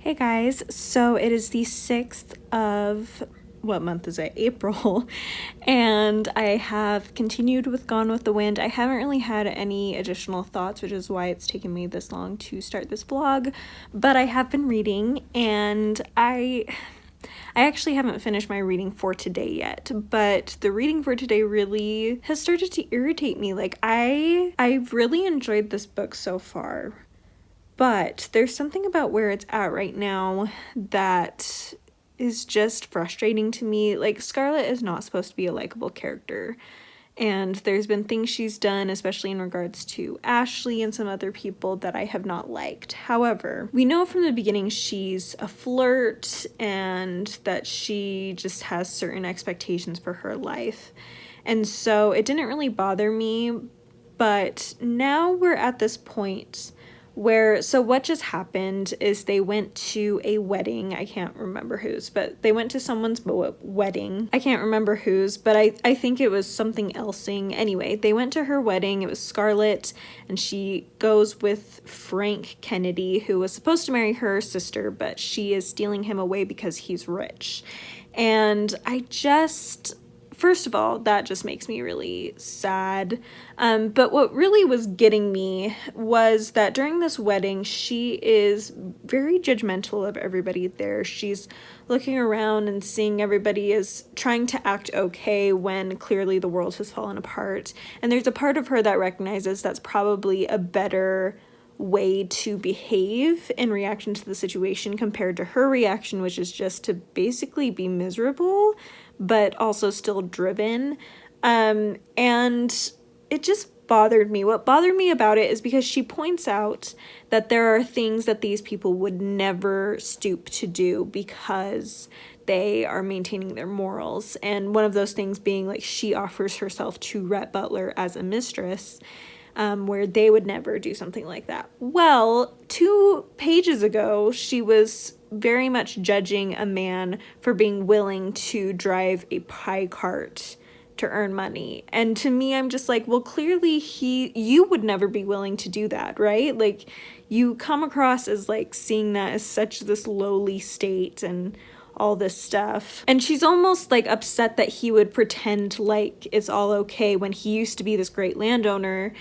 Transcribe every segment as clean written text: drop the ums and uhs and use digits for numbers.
Hey guys, so it is the 6th of, what month is it? April, and I have continued with Gone with the Wind. I haven't really had any additional thoughts, which is why it's taken me this long to start this vlog, but I have been reading, and I actually haven't finished my reading for today yet, but the reading for today really has started to irritate me. Like, I've really enjoyed this book so far. But there's something about where it's at right now that is just frustrating to me. Like, Scarlett is not supposed to be a likable character. And there's been things she's done, especially in regards to Ashley and some other people, that I have not liked. However, we know from the beginning she's a flirt and that she just has certain expectations for her life. And so it didn't really bother me. But now we're at this point where, so what just happened is they went to a wedding. I can't remember whose, but they went to someone's wedding. I can't remember whose, but I think it was something elsing. Anyway, they went to her wedding. It was Scarlett, and she goes with Frank Kennedy, who was supposed to marry her sister, but she is stealing him away because he's rich. And first of all, that just makes me really sad. But what really was getting me was that during this wedding, she is very judgmental of everybody there. She's looking around and seeing everybody is trying to act okay when clearly the world has fallen apart. And there's a part of her that recognizes that's probably a better way to behave in reaction to the situation compared to her reaction, which is just to basically be miserable but also still driven. And it just bothered me. What bothered me about it is because she points out that there are things that these people would never stoop to do because they are maintaining their morals. And one of those things being, like, she offers herself to Rhett Butler as a mistress, where they would never do something like that. Well, 2 pages ago, she was very much judging a man for being willing to drive a pie cart to earn money. And to me, I'm just like, well, clearly you would never be willing to do that, right? Like, you come across as like seeing that as such this lowly state and all this stuff. And she's almost like upset that he would pretend like it's all okay when he used to be this great landowner.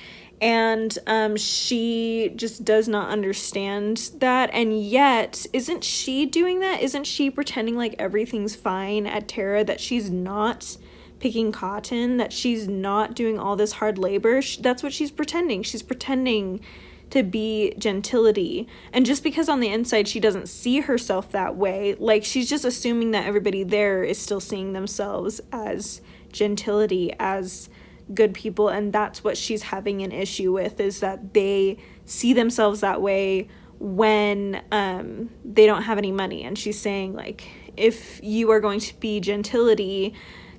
And she just does not understand that. And yet, isn't she doing that? Isn't she pretending like everything's fine at Terra, that she's not picking cotton, that she's not doing all this hard labor? That's what she's pretending. She's pretending to be gentility. And just because on the inside she doesn't see herself that way, like, she's just assuming that everybody there is still seeing themselves as gentility, as good people, and that's what she's having an issue with, is that they see themselves that way when they don't have any money. And she's saying, like, if you are going to be gentility,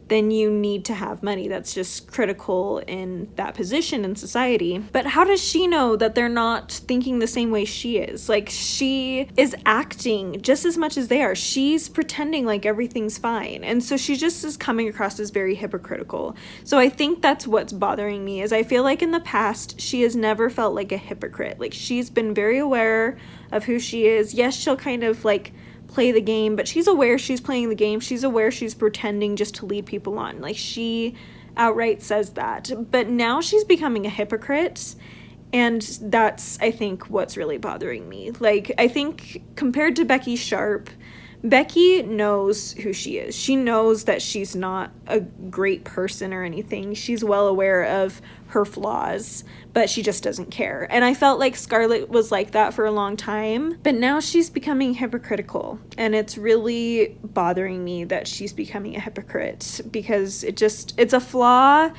then you need to have money. That's just critical in that position in society. But how does she know that they're not thinking the same way she is? Like, she is acting just as much as they are. She's pretending like everything's fine. And so she just is coming across as very hypocritical. So I think that's what's bothering me, is I feel like in the past, she has never felt like a hypocrite. Like, she's been very aware of who she is. Yes, she'll kind of like play the game, but she's aware she's playing the game. She's aware she's pretending just to lead people on. Like, she outright says that. But now she's becoming a hypocrite, and that's, I think, what's really bothering me. Like, I think compared to Becky Sharp, Becky knows who she is. She knows that she's not a great person or anything. She's well aware of her flaws, but she just doesn't care. And I felt like Scarlett was like that for a long time, but now she's becoming hypocritical. And it's really bothering me that she's becoming a hypocrite, because it's a flaw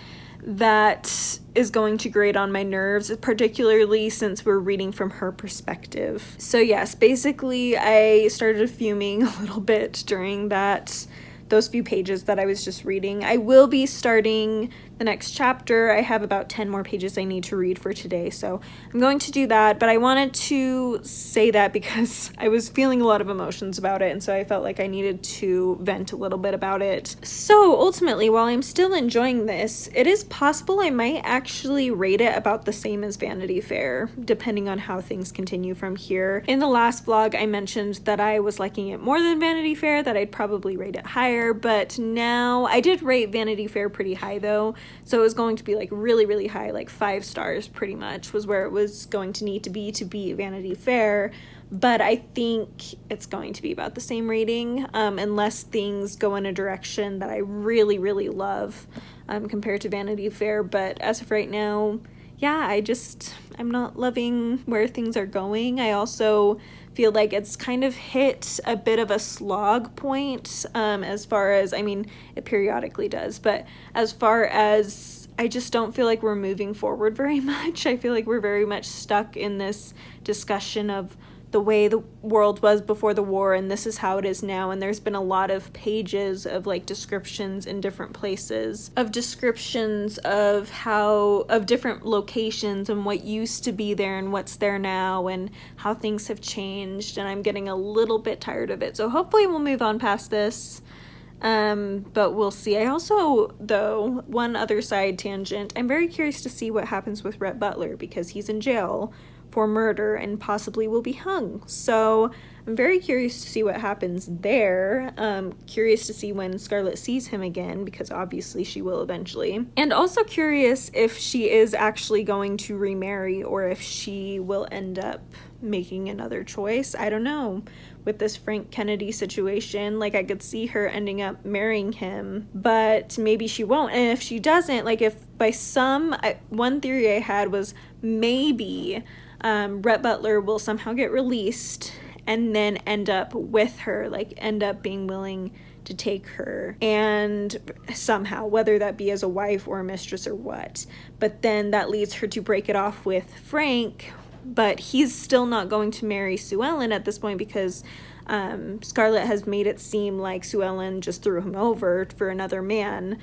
that is going to grate on my nerves, particularly since we're reading from her perspective. So yes, basically I started fuming a little bit during those few pages that I was just reading. I will be starting the next chapter. I have about 10 more pages I need to read for today, so I'm going to do that. But I wanted to say that because I was feeling a lot of emotions about it, and so I felt like I needed to vent a little bit about it. So ultimately, while I'm still enjoying this, it is possible I might actually rate it about the same as Vanity Fair, depending on how things continue from here. In the last vlog, I mentioned that I was liking it more than Vanity Fair, that I'd probably rate it higher, but now I did rate Vanity Fair pretty high though, so it was going to be like really, really high, like 5 stars pretty much was where it was going to need to beat Vanity Fair. But I think it's going to be about the same rating, unless things go in a direction that I really, really love compared to Vanity Fair. But as of right now, yeah, I'm not loving where things are going. I also feel like it's kind of hit a bit of a slog point, as far as, I mean, it periodically does, but as far as I just don't feel like we're moving forward very much. I feel like we're very much stuck in this discussion of the way the world was before the war and this is how it is now, and there's been a lot of pages of like descriptions in different places, of descriptions of different locations and what used to be there and what's there now and how things have changed, and I'm getting a little bit tired of it. So hopefully we'll move on past this. But we'll see. I also, though, one other side tangent, I'm very curious to see what happens with Rhett Butler because he's in jail for murder and possibly will be hung. So I'm very curious to see what happens there. Curious to see when Scarlett sees him again, because obviously she will eventually. And also curious if she is actually going to remarry or if she will end up making another choice. I don't know. With this Frank Kennedy situation, like I could see her ending up marrying him, but maybe she won't. And if she doesn't, like if by one theory I had was maybe Rhett Butler will somehow get released and then end up with her, like end up being willing to take her, and somehow, whether that be as a wife or a mistress or what, but then that leads her to break it off with Frank, but he's still not going to marry Sue Ellen at this point because Scarlett has made it seem like Sue Ellen just threw him over for another man,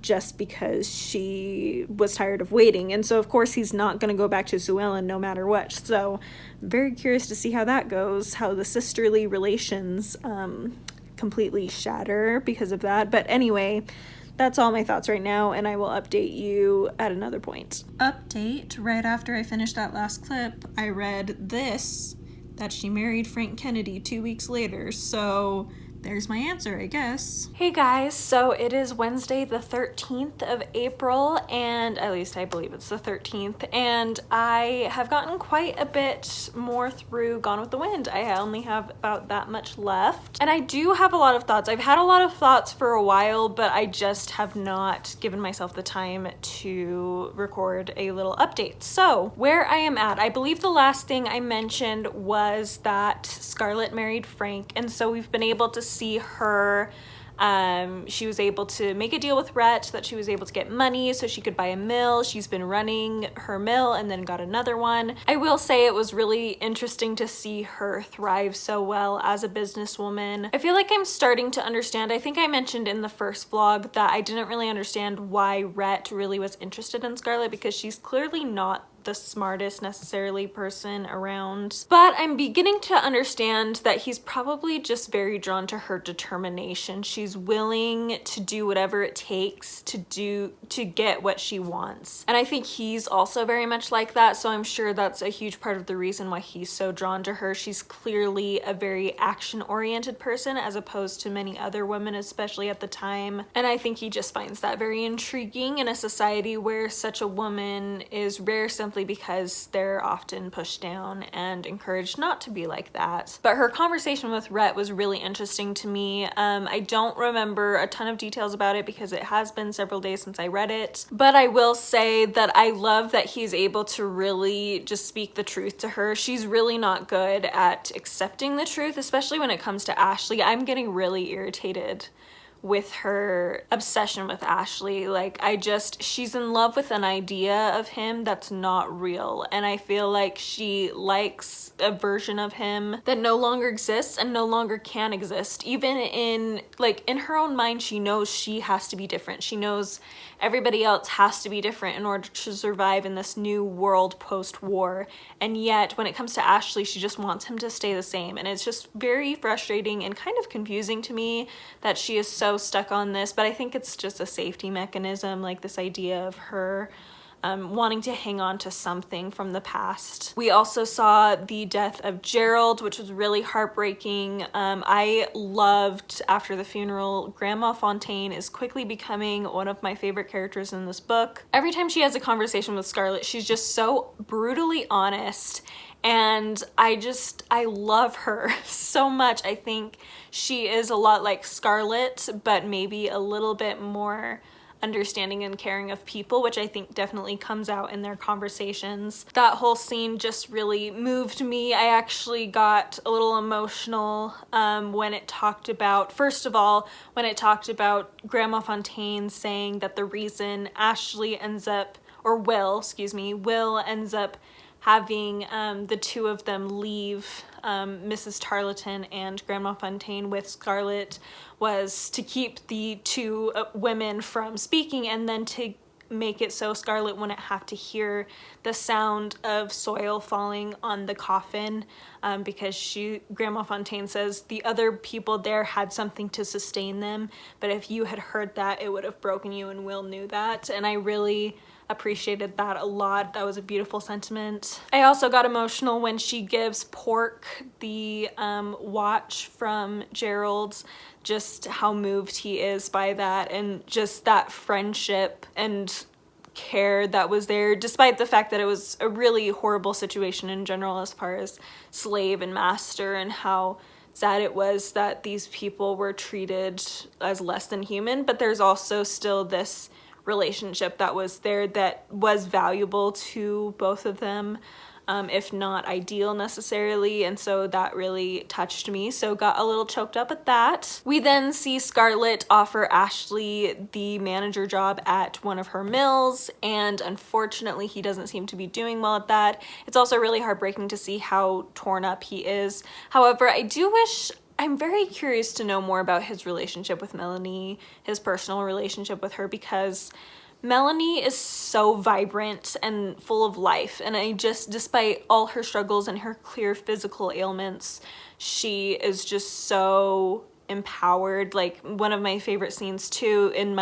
just because she was tired of waiting. And so of course he's not going to go back to Sue Ellen no matter what. So I'm very curious to see how that goes, how the sisterly relations completely shatter because of that. But anyway, that's all my thoughts right now, and I will update you at another point. Update, right after I finished that last clip, I read this, that she married Frank Kennedy 2 weeks later, so there's my answer, I guess. Hey guys, so it is Wednesday the 13th of April, and at least I believe it's the 13th, and I have gotten quite a bit more through Gone with the Wind. I only have about that much left, and I do have a lot of thoughts. I've had a lot of thoughts for a while, but I just have not given myself the time to record a little update. So where I am at, I believe the last thing I mentioned was that Scarlett married Frank, and so we've been able to see her. She was able to make a deal with Rhett that she was able to get money so she could buy a mill. She's been running her mill and then got another one. I will say it was really interesting to see her thrive so well as a businesswoman. I feel like I'm starting to understand. I think I mentioned in the first vlog that I didn't really understand why Rhett really was interested in Scarlett, because she's clearly not the smartest necessarily person around, but I'm beginning to understand that he's probably just very drawn to her determination. She's willing to do whatever it takes to get what she wants, and I think he's also very much like that, so I'm sure that's a huge part of the reason why he's so drawn to her. She's clearly a very action-oriented person as opposed to many other women, especially at the time, and I think he just finds that very intriguing in a society where such a woman is rare simply because they're often pushed down and encouraged not to be like that. But her conversation with Rhett was really interesting to me. I don't remember a ton of details about it because it has been several days since I read it, but I will say that I love that he's able to really just speak the truth to her. She's really not good at accepting the truth, especially when it comes to Ashley. I'm getting really irritated with her obsession with Ashley. Like, she's in love with an idea of him that's not real, and I feel like she likes a version of him that no longer exists and no longer can exist. Even in her own mind, she knows she has to be different. She knows everybody else has to be different in order to survive in this new world post-war, and yet when it comes to Ashley, she just wants him to stay the same. And it's just very frustrating and kind of confusing to me that she is so stuck on this, but I think it's just a safety mechanism, like this idea of her wanting to hang on to something from the past. We also saw the death of Gerald, which was really heartbreaking. I loved, after the funeral, Grandma Fontaine is quickly becoming one of my favorite characters in this book. Every time she has a conversation with Scarlett, she's just so brutally honest, and I love her so much. I think she is a lot like Scarlett, but maybe a little bit more understanding and caring of people, which I think definitely comes out in their conversations. That whole scene just really moved me. I actually got a little emotional when it talked about, first of all, when it talked about Grandma Fontaine saying that the reason Ashley ends up, or Will ends up having the two of them leave Mrs. Tarleton and Grandma Fontaine with Scarlett was to keep the two women from speaking, and then to make it so Scarlett wouldn't have to hear the sound of soil falling on the coffin, because Grandma Fontaine says the other people there had something to sustain them, but if you had heard that, it would have broken you, and Will knew that. And I really appreciated that a lot. That was a beautiful sentiment. I also got emotional when she gives Pork the watch from Gerald, just how moved he is by that, and just that friendship and care that was there, despite the fact that it was a really horrible situation in general as far as slave and master, and how sad it was that these people were treated as less than human. But there's also still this relationship that was there that was valuable to both of them, if not ideal necessarily, and so that really touched me, so got a little choked up at that. We then see Scarlett offer Ashley the manager job at one of her mills, and unfortunately he doesn't seem to be doing well at that. It's also really heartbreaking to see how torn up he is. However, I'm very curious to know more about his relationship with Melanie, his personal relationship with her, because Melanie is so vibrant and full of life, and despite all her struggles and her clear physical ailments, she is just so empowered. Like, one of my favorite scenes too in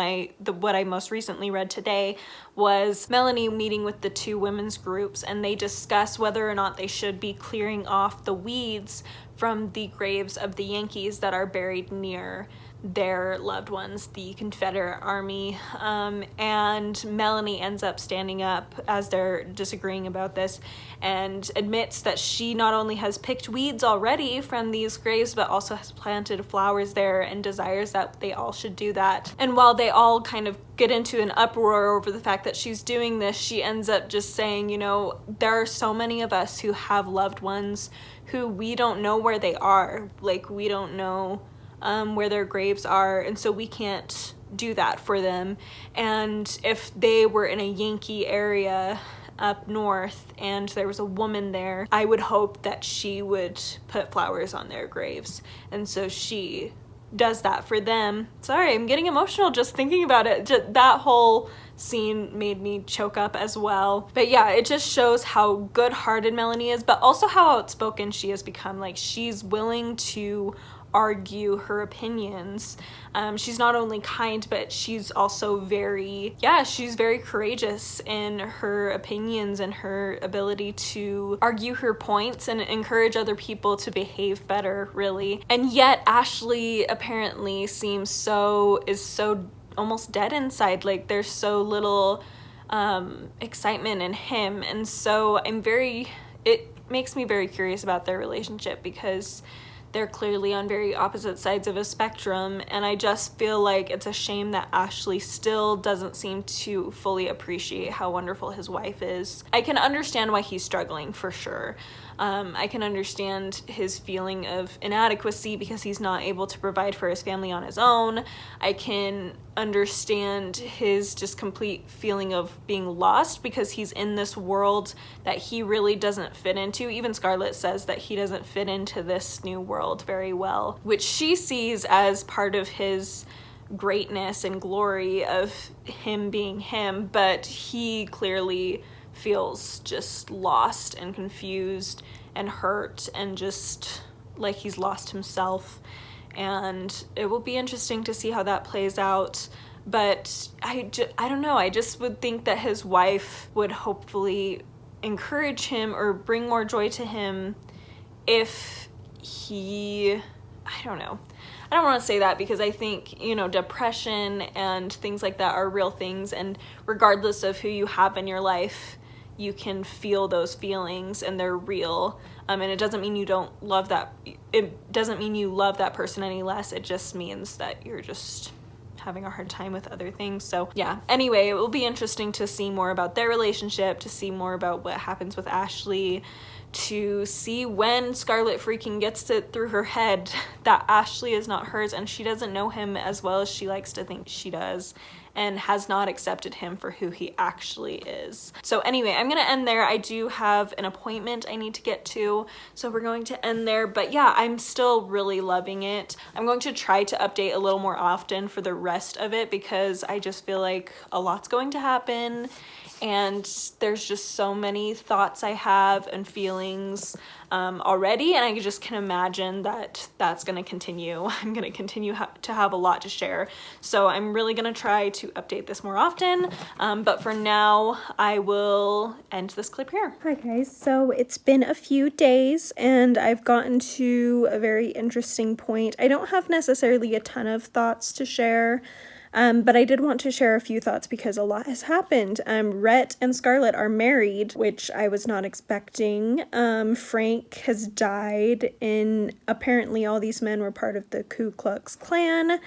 what I most recently read today was Melanie meeting with the two women's groups, and they discuss whether or not they should be clearing off the weeds from the graves of the Yankees that are buried near their loved ones, the Confederate Army, and Melanie ends up standing up as they're disagreeing about this and admits that she not only has picked weeds already from these graves, but also has planted flowers there and desires that they all should do that. And while they all kind of get into an uproar over the fact that she's doing this, she ends up just saying, you know, there are so many of us who have loved ones who we don't know where they are. Like, we don't know where their graves are, and so we can't do that for them. And if they were in a Yankee area up north and there was a woman there, I would hope that she would put flowers on their graves, and so she does that for them. Sorry, I'm getting emotional just thinking about it. That whole scene made me choke up as well. But yeah, it just shows how good-hearted Melanie is, but also how outspoken she has become. Like, she's willing to argue her opinions. She's not only kind, but she's also she's very courageous in her opinions and her ability to argue her points and encourage other people to behave better, really. And yet Ashley apparently is so almost dead inside. Like, there's so little excitement in him, and so it makes me very curious about their relationship, because they're clearly on very opposite sides of a spectrum, and I just feel like it's a shame that Ashley still doesn't seem to fully appreciate how wonderful his wife is. I can understand why he's struggling, for sure. I can understand his feeling of inadequacy because he's not able to provide for his family on his own. I can understand his just complete feeling of being lost because he's in this world that he really doesn't fit into. Even Scarlett says that he doesn't fit into this new world very well, which she sees as part of his greatness and glory of him being him, but he clearly feels just lost and confused and hurt and just like he's lost himself. And it will be interesting to see how that plays out. But I don't know, I just would think that his wife would hopefully encourage him or bring more joy to him if he, I don't know. I don't want to say that because I think, you know, depression and things like that are real things, and regardless of who you have in your life, you can feel those feelings and they're real. And it doesn't mean you don't love that. It doesn't mean you love that person any less. It just means that you're just having a hard time with other things. So yeah, anyway, it will be interesting to see more about their relationship, to see more about what happens with Ashley, to see when Scarlett freaking gets it through her head that Ashley is not hers and she doesn't know him as well as she likes to think she does, and has not accepted him for who he actually is. So anyway, I'm gonna end there. I do have an appointment I need to get to, so we're going to end there. But yeah, I'm still really loving it. I'm going to try to update a little more often for the rest of it because I just feel like a lot's going to happen, and there's just so many thoughts I have and feelings already, and I just can imagine that that's going to continue. I'm going to continue to have a lot to share, so I'm really going to try to update this more often, but for now I will end this clip here. Hi guys, so it's been a few days and I've gotten to a very interesting point. I don't have necessarily a ton of thoughts to share, but I did want to share a few thoughts because a lot has happened. Rhett and Scarlett are married, which I was not expecting. Frank has died, and apparently all these men were part of the Ku Klux Klan,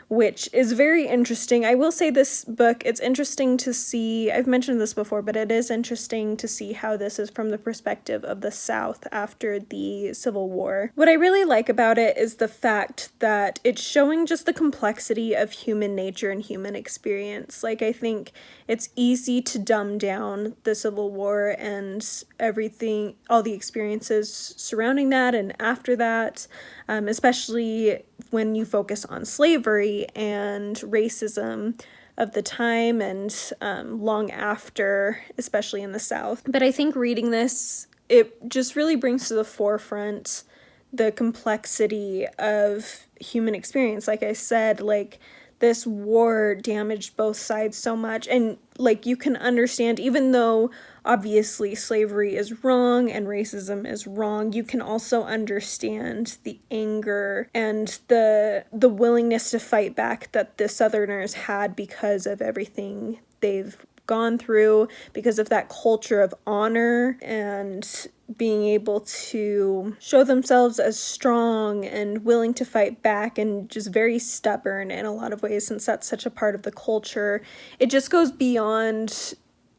which is very interesting. I will say this book, it's interesting to see, I've mentioned this before, but it is interesting to see how this is from the perspective of the South after the Civil War. What I really like about it is the fact that it's showing just the complexity of human nature and human experience. Like, I think it's easy to dumb down the Civil War and everything, all the experiences surrounding that and after that, especially when you focus on slavery and racism of the time and long after, especially in the South. But I think reading this, it just really brings to the forefront the complexity of human experience. Like I said, like, this war damaged both sides so much, and like, you can understand, even though obviously slavery is wrong and racism is wrong, you can also understand the anger and the willingness to fight back that the Southerners had because of everything they've gone through, because of that culture of honor and being able to show themselves as strong and willing to fight back and just very stubborn in a lot of ways, since that's such a part of the culture. It just goes beyond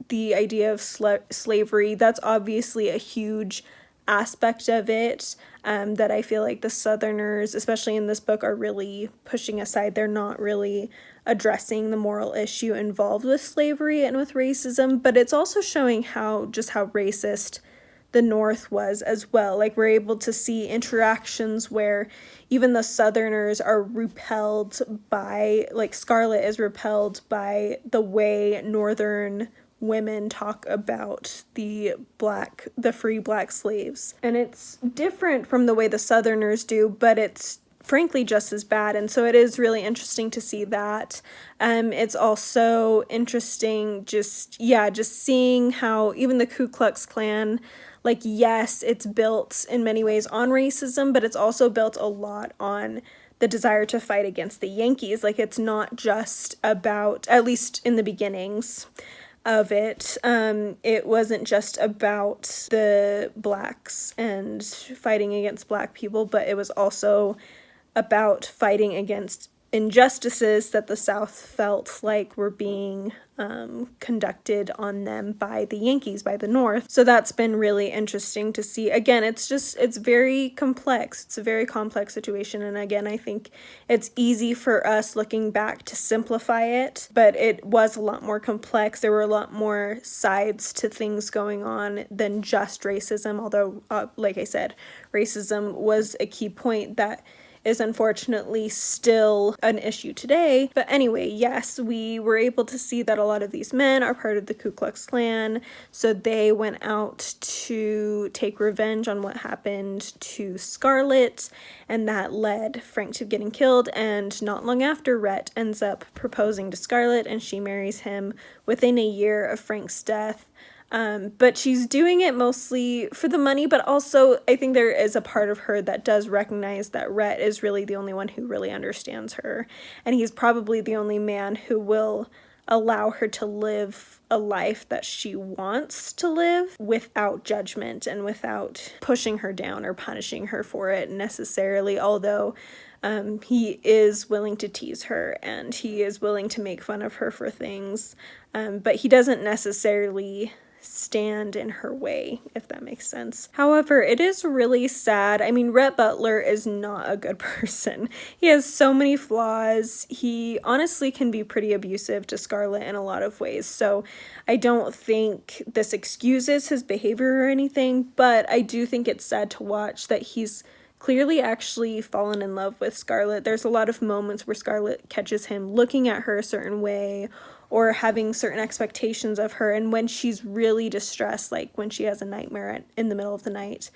the idea of slavery. That's obviously a huge aspect of it that I feel like the Southerners, especially in this book, are really pushing aside. They're not really addressing the moral issue involved with slavery and with racism, but it's also showing how racist the North was as well. Like, we're able to see interactions where even the Southerners are repelled by, like, Scarlett is repelled by the way Northern women talk about the free black slaves. And it's different from the way the Southerners do, but it's frankly just as bad. And so it is really interesting to see that. It's also interesting just seeing how even the Ku Klux Klan, like, yes, it's built in many ways on racism, but it's also built a lot on the desire to fight against the Yankees. Like, it's not just about, at least in the beginnings of it, it wasn't just about the blacks and fighting against black people, but it was also about fighting against injustices that the South felt like were being conducted on them by the Yankees, by the North. So that's been really interesting to see. Again, it's very complex. It's a very complex situation. And again, I think it's easy for us looking back to simplify it, but it was a lot more complex. There were a lot more sides to things going on than just racism, although, like I said, racism was a key point that is unfortunately still an issue today. But anyway, yes, we were able to see that a lot of these men are part of the Ku Klux Klan, so they went out to take revenge on what happened to Scarlett, and that led Frank to getting killed, and not long after, Rhett ends up proposing to Scarlett, and she marries him within a year of Frank's death. But she's doing it mostly for the money, but also I think there is a part of her that does recognize that Rhett is really the only one who really understands her, and he's probably the only man who will allow her to live a life that she wants to live without judgment and without pushing her down or punishing her for it necessarily, although he is willing to tease her and he is willing to make fun of her for things, but he doesn't necessarily stand in her way, if that makes sense. However, it is really sad. I mean, Rhett Butler is not a good person. He has so many flaws. He honestly can be pretty abusive to Scarlett in a lot of ways, so I don't think this excuses his behavior or anything, but I do think it's sad to watch that he's clearly actually fallen in love with Scarlett. There's a lot of moments where Scarlett catches him looking at her a certain way or having certain expectations of her, and when she's really distressed, like when she has a nightmare in the middle of the night,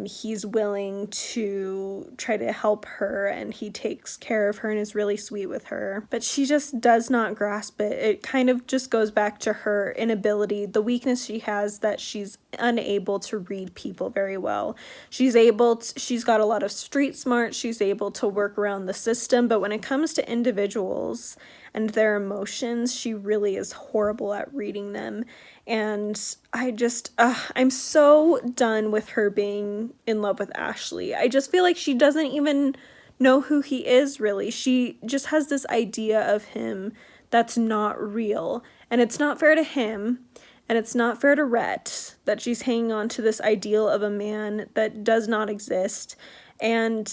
he's willing to try to help her, and he takes care of her and is really sweet with her. But she just does not grasp it. It kind of just goes back to her inability, the weakness she has, that she's unable to read people very well. She's got a lot of street smart, she's able to work around the system, but when it comes to individuals and their emotions, she really is horrible at reading them. And I'm so done with her being in love with Ashley. I just feel like she doesn't even know who he is, really. She just has this idea of him that's not real. And it's not fair to him, and it's not fair to Rhett that she's hanging on to this ideal of a man that does not exist. And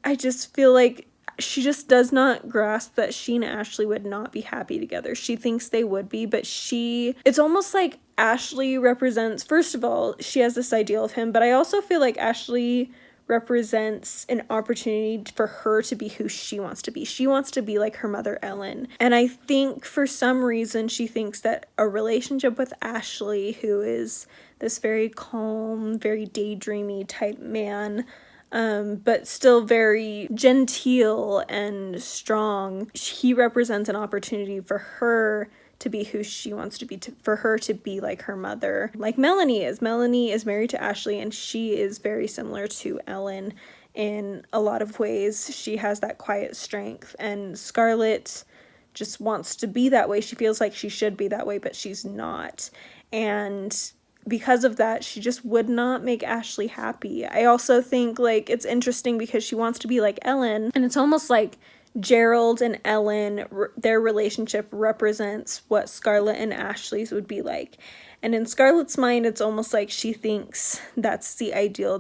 I just feel like she just does not grasp that she and Ashley would not be happy together. She thinks they would be, but it's almost like Ashley represents, first of all, she has this ideal of him, but I also feel like Ashley represents an opportunity for her to be who she wants to be. She wants to be like her mother, Ellen. And I think for some reason she thinks that a relationship with Ashley, who is this very calm, very daydreamy type man, but still very genteel and strong, he represents an opportunity for her to be who she wants to be, for her to be like her mother, like Melanie is. Melanie is married to Ashley, and she is very similar to Ellen in a lot of ways. She has that quiet strength, and Scarlett just wants to be that way. She feels like she should be that way, but she's not. And because of that, she just would not make Ashley happy. I also think, like, it's interesting because she wants to be like Ellen, and it's almost like Gerald and Ellen, their relationship represents what Scarlett and Ashley's would be like. And in Scarlett's mind, it's almost like she thinks that's the ideal,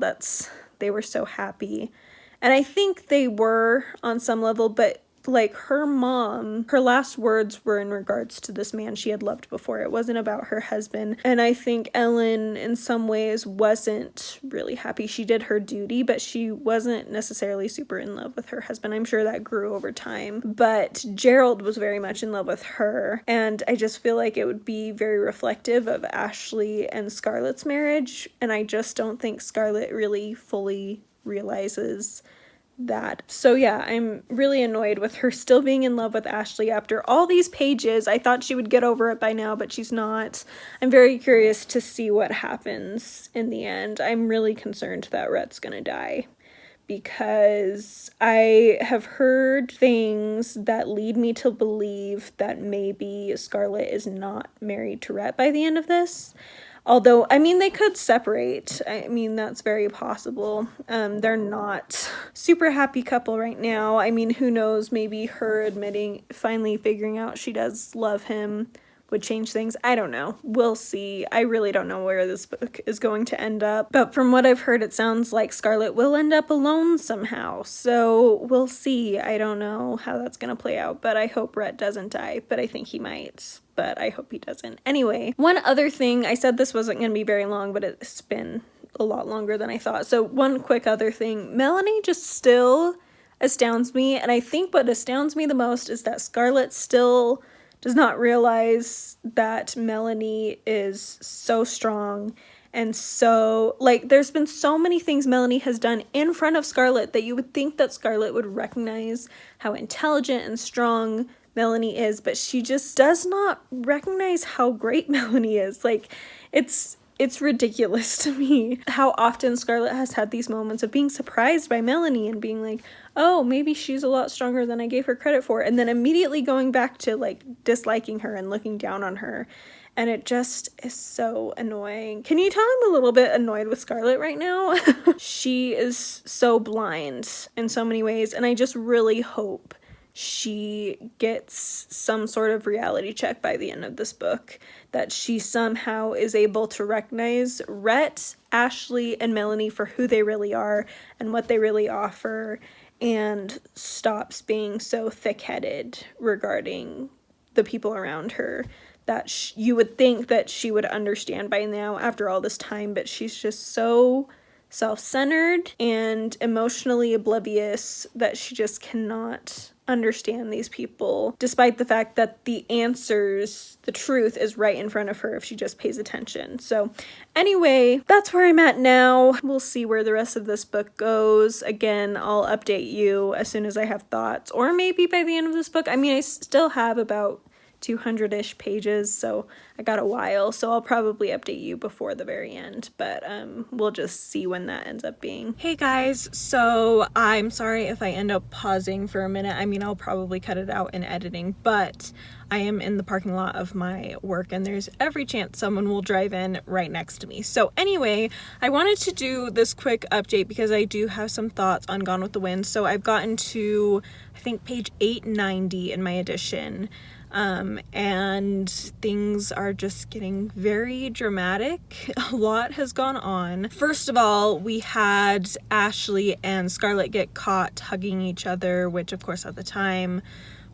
they were so happy. And I think they were on some level, but like her mom, her last words were in regards to this man she had loved before. It wasn't about her husband. And I think Ellen in some ways wasn't really happy. She did her duty, but she wasn't necessarily super in love with her husband. I'm sure that grew over time. But Gerald was very much in love with her. And I just feel like it would be very reflective of Ashley and Scarlett's marriage. And I just don't think Scarlett really fully realizes that. So yeah, I'm really annoyed with her still being in love with Ashley after all these pages. I thought she would get over it by now, but she's not. I'm very curious to see what happens in the end. I'm really concerned that Rhett's gonna die, because I have heard things that lead me to believe that maybe Scarlett is not married to Rhett by the end of this. Although, I mean, they could separate. I mean, that's very possible. They're not super happy couple right now. I mean, who knows, maybe her finally figuring out she does love him would change things. I don't know. We'll see. I really don't know where this book is going to end up. But from what I've heard, it sounds like Scarlet will end up alone somehow. So we'll see. I don't know how that's going to play out, but I hope Rhett doesn't die. But I think he might. But I hope he doesn't. Anyway, one other thing, I said this wasn't going to be very long, but it's been a lot longer than I thought. So one quick other thing, Melanie just still astounds me. And I think what astounds me the most is that Scarlet still does not realize that Melanie is so strong and so, like, there's been so many things Melanie has done in front of Scarlet that you would think that Scarlet would recognize how intelligent and strong Melanie is, but she just does not recognize how great Melanie is. Like, it's ridiculous to me how often Scarlet has had these moments of being surprised by Melanie and being like, oh, maybe she's a lot stronger than I gave her credit for, and then immediately going back to, like, disliking her and looking down on her, and it just is so annoying. Can you tell I'm a little bit annoyed with Scarlet right now? She is so blind in so many ways, and I just really hope she gets some sort of reality check by the end of this book, that she somehow is able to recognize Rhett, Ashley, and Melanie for who they really are and what they really offer, and stops being so thick-headed regarding the people around her that you would think that she would understand by now after all this time, but she's just so self-centered and emotionally oblivious that she just cannot understand these people, despite the fact that the truth is right in front of her if she just pays attention. So anyway, that's where I'm at now. We'll see where the rest of this book goes. Again, I'll update you as soon as I have thoughts, or maybe by the end of this book. I mean, I still have about 200-ish pages, so I got a while, so I'll probably update you before the very end, but we'll just see when that ends up being. Hey guys, so I'm sorry if I end up pausing for a minute. I mean, I'll probably cut it out in editing, but I am in the parking lot of my work and there's every chance someone will drive in right next to me. So anyway, I wanted to do this quick update because I do have some thoughts on Gone with the Wind. So I've gotten to, I think, page 890 in my edition. And things are just getting very dramatic. A lot has gone on. First of all, we had Ashley and Scarlet get caught hugging each other, which of course at the time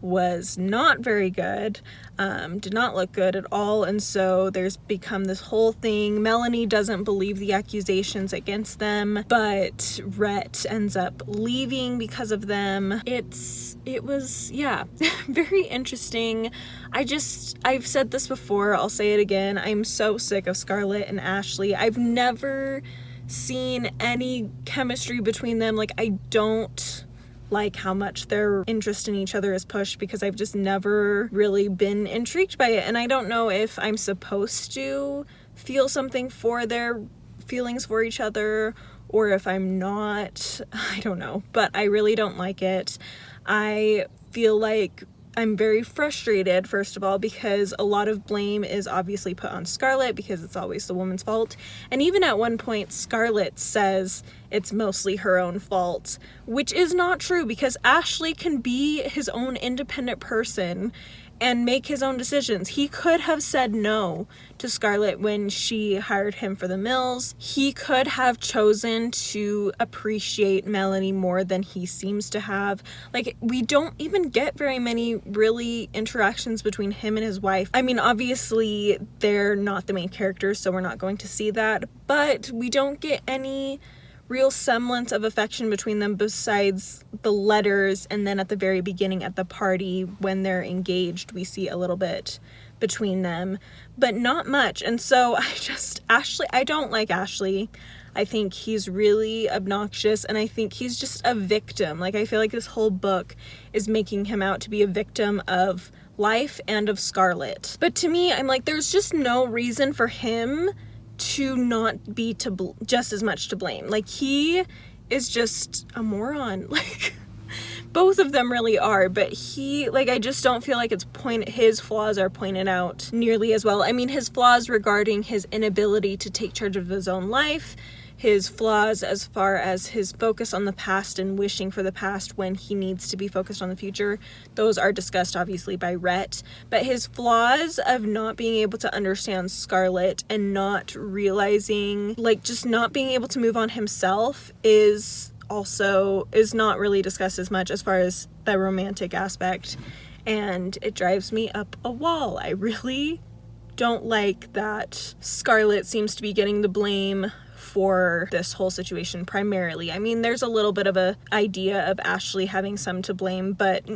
was not very good, did not look good at all, and so there's become this whole thing. Melanie doesn't believe the accusations against them, but Rhett ends up leaving because of them. It was, yeah, very interesting. I've said this before, I'll say it again, I'm so sick of Scarlet and Ashley. I've never seen any chemistry between them. Like, I don't like how much their interest in each other is pushed because I've just never really been intrigued by it, and I don't know if I'm supposed to feel something for their feelings for each other or if I'm not. I don't know, but I really don't like it. I feel like I'm very frustrated, first of all, because a lot of blame is obviously put on Scarlet because it's always the woman's fault. And even at one point, Scarlet says it's mostly her own fault, which is not true because Ashley can be his own independent person and make his own decisions. He could have said no to Scarlet when she hired him for the mills. He could have chosen to appreciate Melanie more than he seems to have. Like, we don't even get very many really interactions between him and his wife. I mean, obviously they're not the main characters, so we're not going to see that, but we don't get any real semblance of affection between them besides the letters, and then at the very beginning at the party when they're engaged we see a little bit between them, but not much. And so I don't like Ashley. I think he's really obnoxious, and I think he's just a victim. Like, I feel like this whole book is making him out to be a victim of life and of Scarlet. But to me, I'm like, there's just no reason for him to not be just as much to blame. Like, he is just a moron. Like, both of them really are, but I just don't feel like his flaws are pointed out nearly as well. I mean, his flaws regarding his inability to take charge of his own life, his flaws as far as his focus on the past and wishing for the past when he needs to be focused on the future, those are discussed obviously by Rhett. But his flaws of not being able to understand Scarlet and not realizing, just not being able to move on himself is not really discussed as much as far as the romantic aspect, and it drives me up a wall. I really don't like that Scarlet seems to be getting the blame for this whole situation primarily. I mean, there's a little bit of a idea of Ashley having some to blame,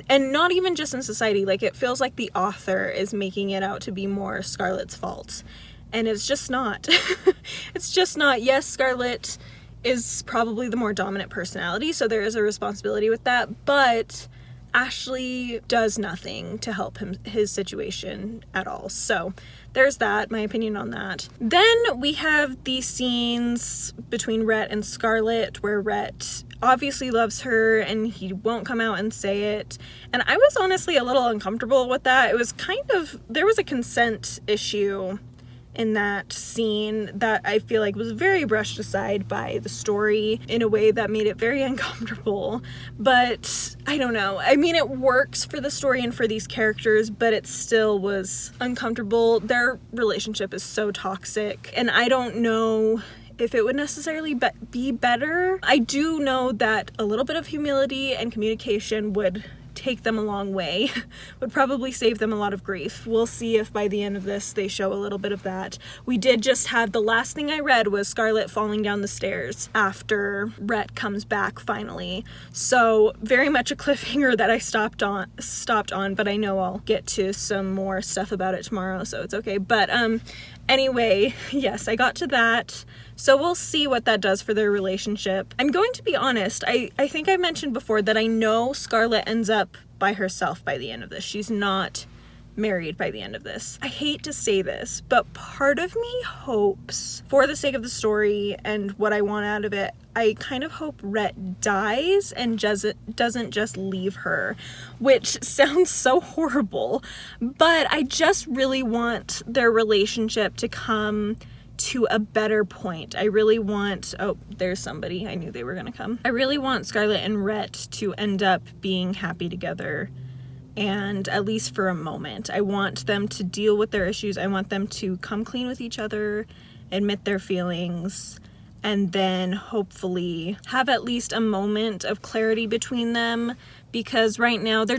and not even just in society. It feels like the author is making it out to be more Scarlet's fault, and it's just not. It's just not. Yes, Scarlet is probably the more dominant personality, so there is a responsibility with that, but Ashley does nothing to help his situation at all. So there's that, my opinion on that. Then we have these scenes between Rhett and Scarlet where Rhett obviously loves her and he won't come out and say it. And I was honestly a little uncomfortable with that. It was there was a consent issue in that scene that I feel like was very brushed aside by the story in a way that made it very uncomfortable. But I don't know. I mean, it works for the story and for these characters, but it still was uncomfortable. Their relationship is so toxic, and I don't know if it would necessarily be better. I do know that a little bit of humility and communication would take them a long way, would probably save them a lot of grief. We'll see if by the end of this they show a little bit of that. We did just have, the last thing I read was Scarlet falling down the stairs after Rhett comes back finally. So very much a cliffhanger that I stopped on, but I know I'll get to some more stuff about it tomorrow, so it's okay. But anyway, yes, I got to that. So we'll see what that does for their relationship. I'm going to be honest, I think I mentioned before that I know Scarlet ends up by herself by the end of this. She's not married by the end of this. I hate to say this, but part of me hopes, for the sake of the story and what I want out of it, I kind of hope Rhett dies and doesn't just leave her, which sounds so horrible, but I just really want their relationship to come to a better point. I really want, oh, there's somebody. I knew they were gonna come. I really want Scarlet and Rhett to end up being happy together, and at least for a moment. I want them to deal with their issues. I want them to come clean with each other, admit their feelings, and then hopefully have at least a moment of clarity between them, because right now they're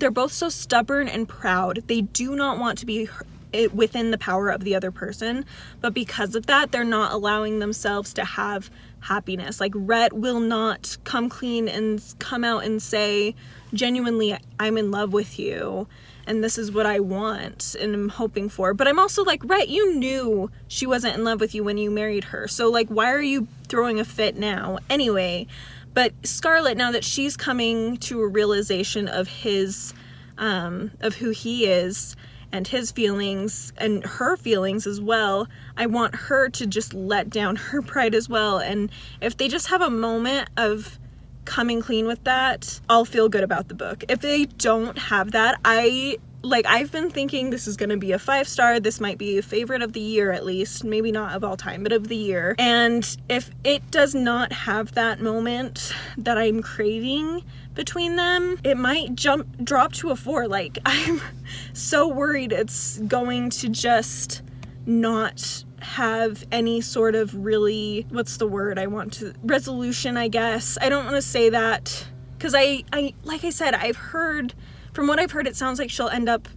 both so stubborn and proud. They do not want to be within the power of the other person, but because of that, they're not allowing themselves to have happiness. Rhett will not come clean and come out and say, genuinely, I'm in love with you, and this is what I want and I'm hoping for. But I'm also like, Rhett, you knew she wasn't in love with you when you married her, so why are you throwing a fit now? Anyway, but Scarlet, now that she's coming to a realization of of who he is, and his feelings and her feelings as well, I want her to just let down her pride as well. And if they just have a moment of coming clean with that, I'll feel good about the book. If they don't have that, I've been thinking this is going to be a 5-star. This might be a favorite of the year, at least. Maybe not of all time, but of the year. And if it does not have that moment that I'm craving between them, it might drop to a 4. I'm so worried it's going to just not have any sort of really, resolution, I guess. I don't want to say that, because I like I said, from what I've heard, it sounds like she'll end up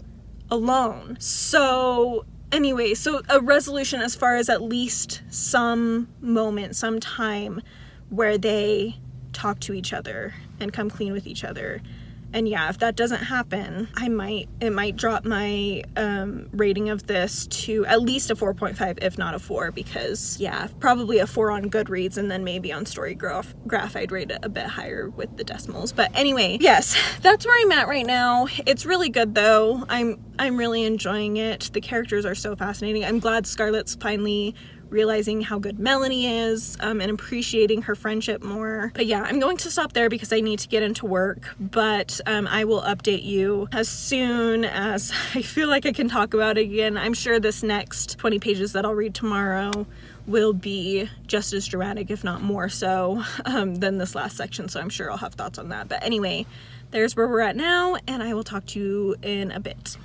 alone. So anyway, so a resolution as far as at least some moment, some time where they talk to each other and come clean with each other. And yeah, if that doesn't happen, it might drop my rating of this to at least a 4.5, if not a 4, because yeah, probably a 4 on Goodreads, and then maybe on Storygraph I'd rate it a bit higher with the decimals. But anyway, yes, that's where I'm at right now. It's really good though. I'm really enjoying it. The characters are so fascinating. I'm glad Scarlett's finally realizing how good Melanie is, and appreciating her friendship more. But yeah, I'm going to stop there because I need to get into work, but I will update you as soon as I feel like I can talk about it again. I'm sure this next 20 pages that I'll read tomorrow will be just as dramatic, if not more so, than this last section, so I'm sure I'll have thoughts on that. But anyway, there's where we're at now, and I will talk to you in a bit.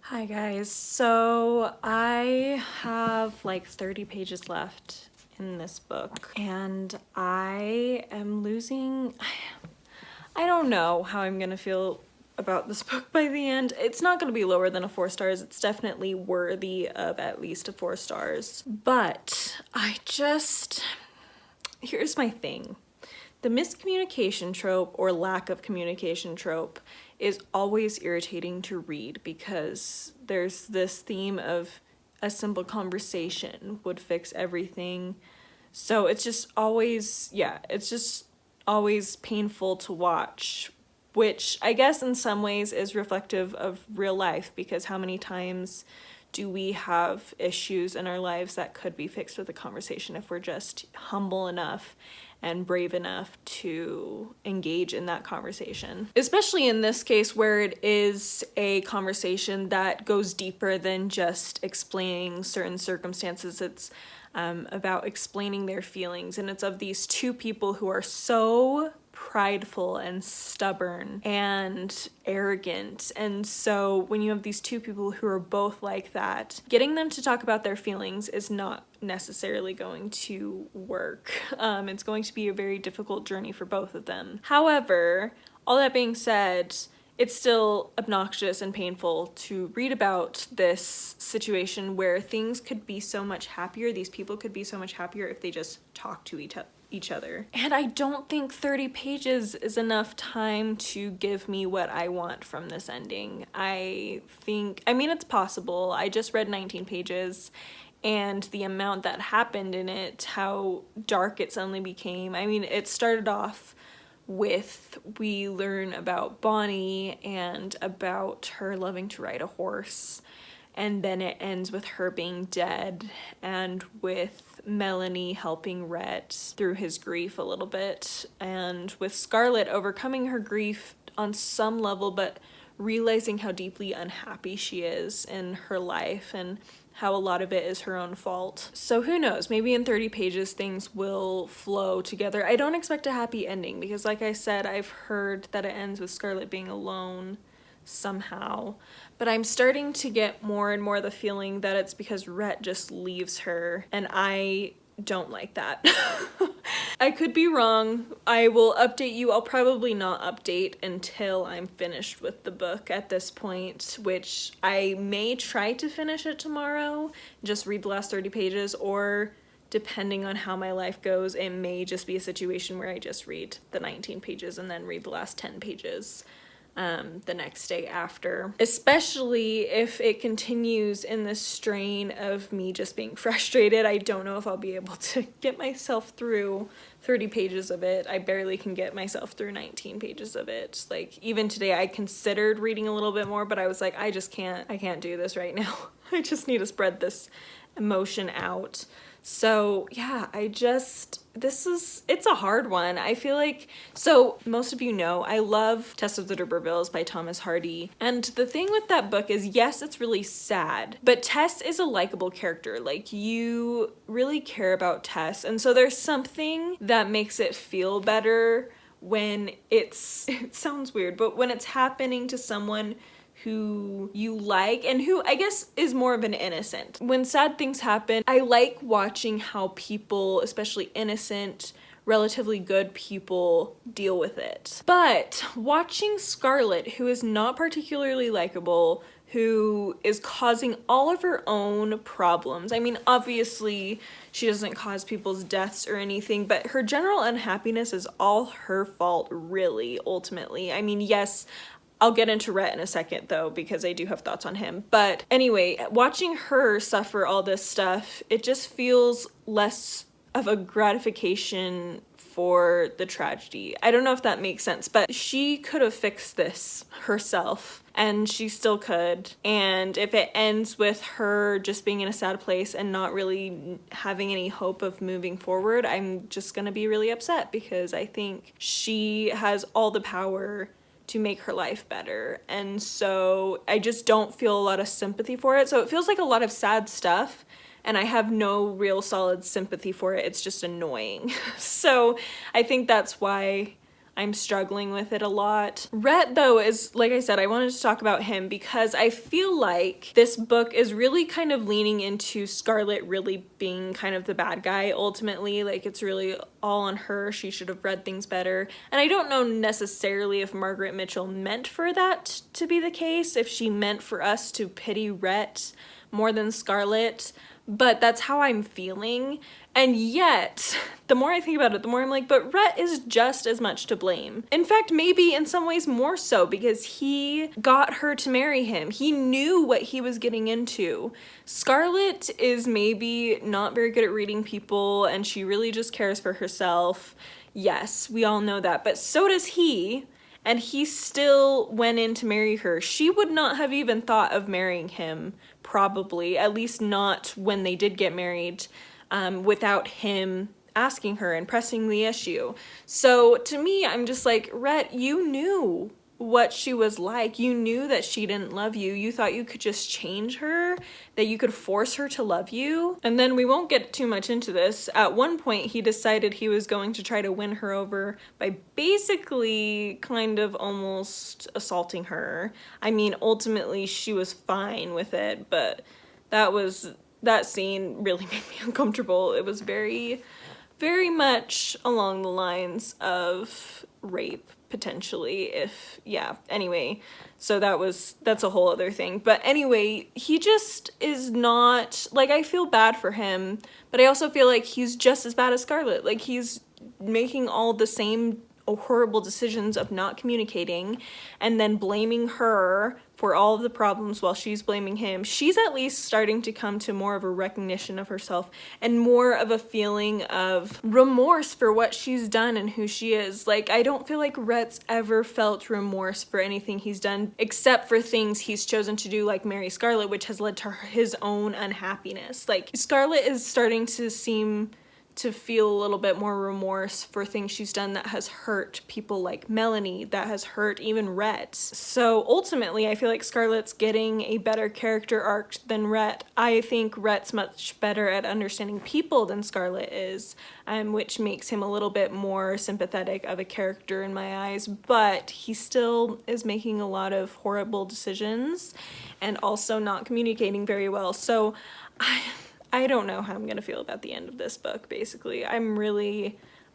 Hi guys, so I have like 30 pages left in this book, and I am losing, I don't know how I'm gonna feel about this book by the end. It's not going to be lower than a 4 stars. It's definitely worthy of at least a 4 stars. But here's my thing. The miscommunication trope or lack of communication trope is always irritating to read because there's this theme of a simple conversation would fix everything. So it's just always, it's just always painful to watch, which I guess in some ways is reflective of real life, because how many times do we have issues in our lives that could be fixed with a conversation if we're just humble enough and brave enough to engage in that conversation. Especially in this case where it is a conversation that goes deeper than just explaining certain circumstances. It's about explaining their feelings, and it's of these two people who are so prideful and stubborn and arrogant. And so when you have these two people who are both like that, getting them to talk about their feelings is not necessarily going to work. It's going to be a very difficult journey for both of them. However, all that being said, it's still obnoxious and painful to read about this situation where things could be so much happier. These people could be so much happier if they just talk to each other. And I don't think 30 pages is enough time to give me what I want from this ending. I mean, it's possible. I just read 19 pages, and the amount that happened in it, how dark it suddenly became. I mean, it started off with, we learn about Bonnie and about her loving to ride a horse, and then it ends with her being dead and with Melanie helping Rhett through his grief a little bit, and with Scarlett overcoming her grief on some level but realizing how deeply unhappy she is in her life and how a lot of it is her own fault. So who knows, maybe in 30 pages things will flow together. I don't expect a happy ending because, like I said, I've heard that it ends with Scarlett being alone somehow, but I'm starting to get more and more the feeling that it's because Rhett just leaves her, and I don't like that. I could be wrong. I will update you. I'll probably not update until I'm finished with the book at this point, which I may try to finish it tomorrow, just read the last 30 pages, or depending on how my life goes, it may just be a situation where I just read the 19 pages and then read the last 10 pages the next day after, especially if it continues in this strain of me just being frustrated. I don't know if I'll be able to get myself through 30 pages of it. I barely can get myself through 19 pages of it. Like, even today I considered reading a little bit more, but I was like, I can't do this right now. I just need to spread this emotion out. So yeah, it's a hard one. I feel like, so most of you know, I love Tess of the D'Urbervilles by Thomas Hardy. And the thing with that book is, yes, it's really sad, but Tess is a likable character. Like, you really care about Tess. And so there's something that makes it feel better when it sounds weird, but when it's happening to someone who you like and who I guess is more of an innocent. When sad things happen, I like watching how people, especially innocent, relatively good people, deal with it. But watching Scarlett, who is not particularly likable, who is causing all of her own problems. I mean, obviously she doesn't cause people's deaths or anything, but her general unhappiness is all her fault, really, ultimately. I mean, yes, I'll get into Rhett in a second though, because I do have thoughts on him. But anyway, watching her suffer all this stuff, it just feels less of a gratification for the tragedy. I don't know if that makes sense, but she could have fixed this herself, and she still could. And if it ends with her just being in a sad place and not really having any hope of moving forward, I'm just gonna be really upset, because I think she has all the power to make her life better. And so I just don't feel a lot of sympathy for it. So it feels like a lot of sad stuff, and I have no real solid sympathy for it. It's just annoying. So I think that's why I'm struggling with it a lot. Rhett, though, is, like I said, I wanted to talk about him because I feel like this book is really kind of leaning into Scarlett really being kind of the bad guy ultimately. Like, it's really all on her. She should have read things better. And I don't know necessarily if Margaret Mitchell meant for that to be the case, if she meant for us to pity Rhett more than Scarlett, but that's how I'm feeling. And yet, the more I think about it, the more I'm like, but Rhett is just as much to blame. In fact, maybe in some ways more so, because he got her to marry him. He knew what he was getting into. Scarlett is maybe not very good at reading people, and she really just cares for herself. Yes, we all know that, but so does he. And he still went in to marry her. She would not have even thought of marrying him, probably, at least not when they did get married, without him asking her and pressing the issue. So to me, I'm just like, Rhett, you knew what she was like. You knew that she didn't love you. You thought you could just change her, that you could force her to love you. And then we won't get too much into this. At one point, he decided he was going to try to win her over by basically kind of almost assaulting her. I mean, ultimately, she was fine with it, but that scene really made me uncomfortable. It was very, very much along the lines of rape, potentially, anyway, so that's a whole other thing. But anyway, he just is not, like, I feel bad for him, but I also feel like he's just as bad as Scarlett. Like, he's making all the same horrible decisions of not communicating and then blaming her for all of the problems while she's blaming him. She's at least starting to come to more of a recognition of herself and more of a feeling of remorse for what she's done and who she is. Like, I don't feel like Rhett's ever felt remorse for anything he's done, except for things he's chosen to do, like marry Scarlett, which has led to his own unhappiness. Like, Scarlett is starting to seem to feel a little bit more remorse for things she's done that has hurt people like Melanie, that has hurt even Rhett. So ultimately, I feel like Scarlett's getting a better character arc than Rhett. I think Rhett's much better at understanding people than Scarlett is, which makes him a little bit more sympathetic of a character in my eyes, but he still is making a lot of horrible decisions and also not communicating very well. So I don't know how I'm going to feel about the end of this book, basically.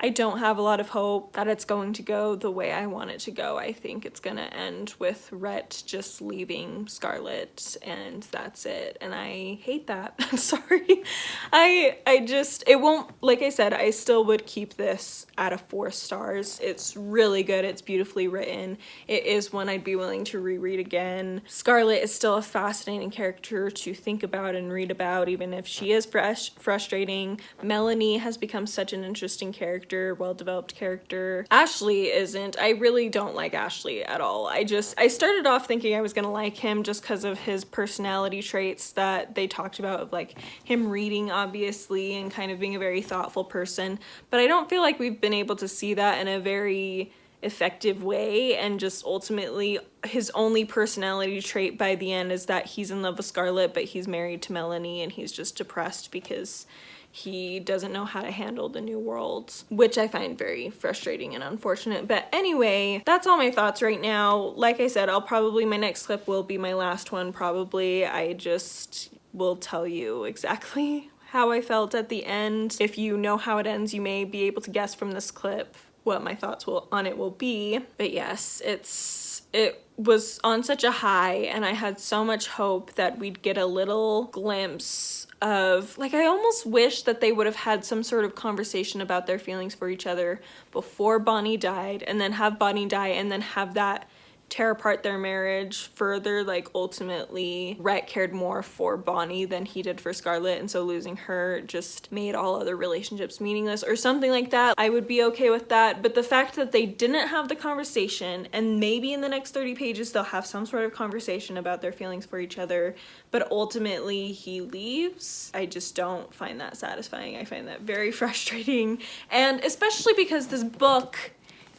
I don't have a lot of hope that it's going to go the way I want it to go. I think it's going to end with Rhett just leaving Scarlett, and that's it. And I hate that. I'm sorry. It won't, like I said, I still would keep this at a 4 stars. It's really good. It's beautifully written. It is one I'd be willing to reread again. Scarlett is still a fascinating character to think about and read about, even if she is frustrating. Melanie has become such an interesting character, well-developed character. Ashley isn't. I really don't like Ashley at all. I started off thinking I was gonna like him just because of his personality traits that they talked about, of like him reading, obviously, and kind of being a very thoughtful person, but I don't feel like we've been able to see that in a very effective way, and just ultimately his only personality trait by the end is that he's in love with Scarlett, but he's married to Melanie, and he's just depressed because he doesn't know how to handle the new world, which I find very frustrating and unfortunate. But anyway, that's all my thoughts right now. Like I said, my next clip will be my last one, probably. I just will tell you exactly how I felt at the end. If you know how it ends, you may be able to guess from this clip what my thoughts on it will be. But yes, it was on such a high, and I had so much hope that we'd get a little glimpse of, like, I almost wish that they would have had some sort of conversation about their feelings for each other before Bonnie died, and then have Bonnie die, and then have that tear apart their marriage further. Like, ultimately, Rhett cared more for Bonnie than he did for Scarlett, and so losing her just made all other relationships meaningless or something like that. I would be okay with that, but the fact that they didn't have the conversation, and maybe in the next 30 pages they'll have some sort of conversation about their feelings for each other, but ultimately he leaves, I just don't find that satisfying. I find that very frustrating, and especially because this book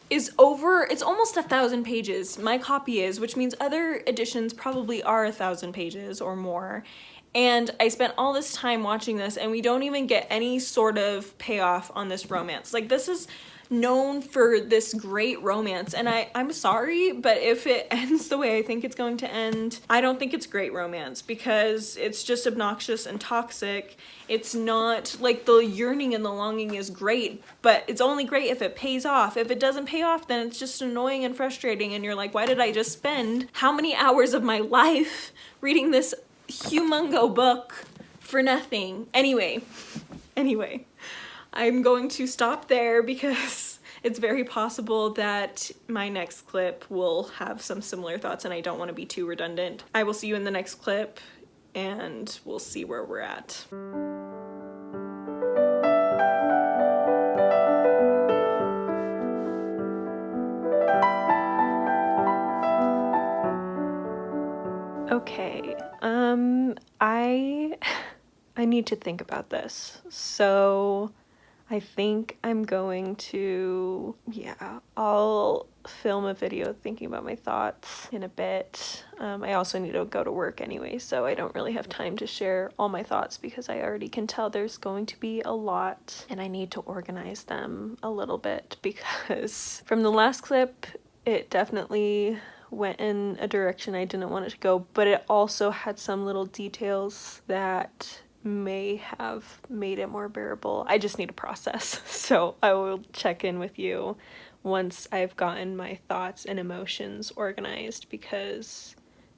is it's almost 1,000 pages. My copy is, which means other editions probably are 1,000 pages or more. And I spent all this time watching this, and we don't even get any sort of payoff on this romance. Like, this is known for this great romance, and I'm sorry, but if it ends the way I think it's going to end, I don't think it's great romance, because it's just obnoxious and toxic. It's not, like, the yearning and the longing is great, but it's only great if it pays off. If it doesn't pay off, then it's just annoying and frustrating, and you're like, why did I just spend how many hours of my life reading this humongo book for nothing? Anyway, I'm going to stop there because it's very possible that my next clip will have some similar thoughts, and I don't want to be too redundant. I will see you in the next clip, and we'll see where we're at. Okay, I need to think about this. So I think I'm going to, I'll film a video thinking about my thoughts in a bit. I also need to go to work anyway, so I don't really have time to share all my thoughts because I already can tell there's going to be a lot, and I need to organize them a little bit because from the last clip, it definitely went in a direction I didn't want it to go, but it also had some little details that may have made it more bearable. I just need to process. So I will check in with you once I've gotten my thoughts and emotions organized, because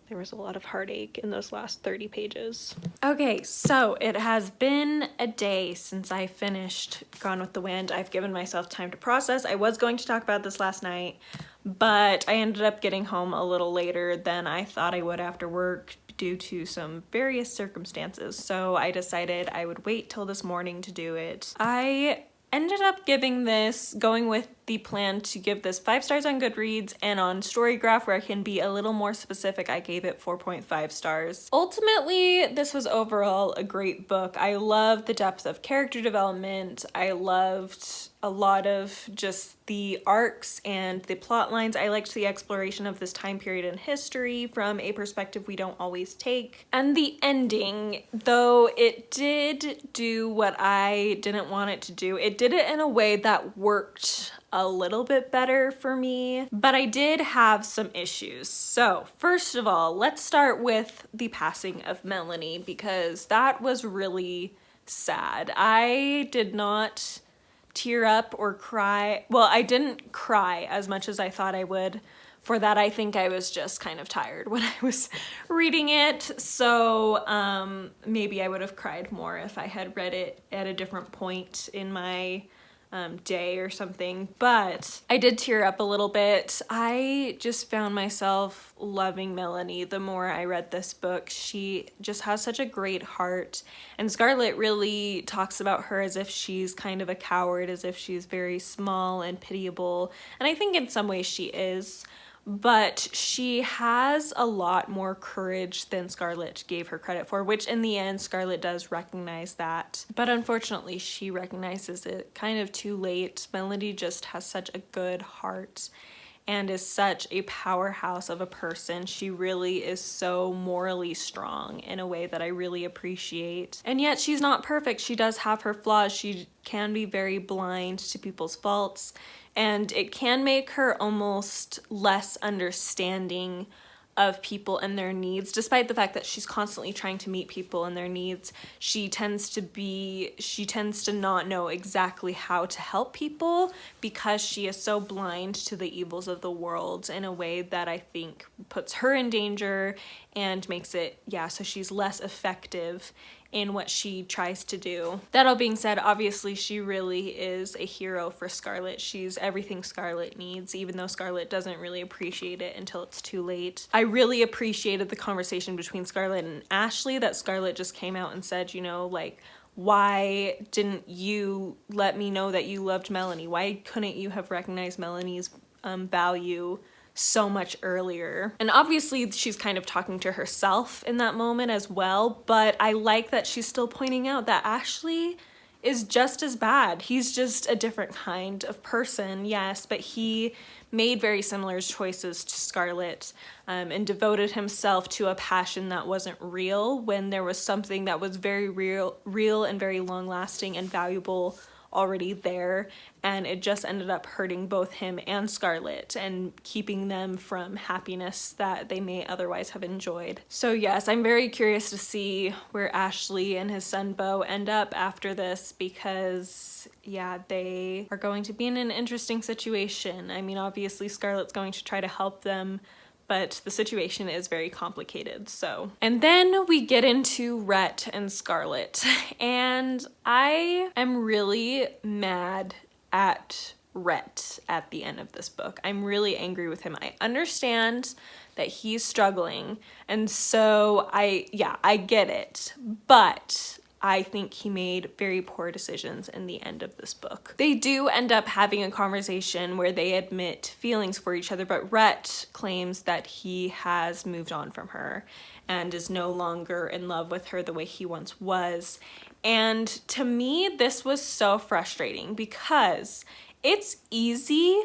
there was a lot of heartache in those last 30 pages. Okay, so it has been a day since I finished Gone with the Wind. I've given myself time to process. I was going to talk about this last night, but I ended up getting home a little later than I thought I would after work due to some various circumstances. So I decided I would wait till this morning to do it. I ended up going with the plan to give this 5 stars on Goodreads, and on Storygraph, where I can be a little more specific, I gave it 4.5 stars. Ultimately, this was overall a great book. I loved the depth of character development. I loved a lot of just the arcs and the plot lines. I liked the exploration of this time period in history from a perspective we don't always take. And the ending, though it did do what I didn't want it to do, it did it in a way that worked a little bit better for me, but I did have some issues. So first of all, let's start with the passing of Melanie, because that was really sad. I did not tear up or cry. Well, I didn't cry as much as I thought I would. For that, I think I was just kind of tired when I was reading it. So maybe I would have cried more if I had read it at a different point in my day or something, but I did tear up a little bit. I just found myself loving Melanie the more I read this book. She just has such a great heart, and Scarlett really talks about her as if she's kind of a coward, as if she's very small and pitiable, and I think in some ways she is. But she has a lot more courage than Scarlett gave her credit for, which in the end, Scarlett does recognize that. But unfortunately, she recognizes it kind of too late. Melanie just has such a good heart and is such a powerhouse of a person. She really is so morally strong in a way that I really appreciate. And yet she's not perfect. She does have her flaws. She can be very blind to people's faults, and it can make her almost less understanding of people and their needs. Despite the fact that she's constantly trying to meet people and their needs, she tends to not know exactly how to help people because she is so blind to the evils of the world in a way that I think puts her in danger and makes it, so she's less effective in what she tries to do. That all being said, obviously she really is a hero for Scarlett. She's everything Scarlett needs, even though Scarlett doesn't really appreciate it until it's too late. I really appreciated the conversation between Scarlett and Ashley, that Scarlett just came out and said, you know, like, why didn't you let me know that you loved Melanie? Why couldn't you have recognized Melanie's value so much earlier? And obviously she's kind of talking to herself in that moment as well, but I like that she's still pointing out that Ashley is just as bad. He's just a different kind of person, yes, but he made very similar choices to Scarlett, and devoted himself to a passion that wasn't real when there was something that was very real and very long-lasting and valuable already there, and it just ended up hurting both him and Scarlett and keeping them from happiness that they may otherwise have enjoyed. So yes, I'm very curious to see where Ashley and his son Beau end up after this, because yeah, they are going to be in an interesting situation. I mean, obviously Scarlett's going to try to help them, but the situation is very complicated, so. And then we get into Rhett and Scarlett, and I am really mad at Rhett at the end of this book. I'm really angry with him. I understand that he's struggling, and so I get it, but I think he made very poor decisions in the end of this book. They do end up having a conversation where they admit feelings for each other, but Rhett claims that he has moved on from her and is no longer in love with her the way he once was. And to me, this was so frustrating, because it's easy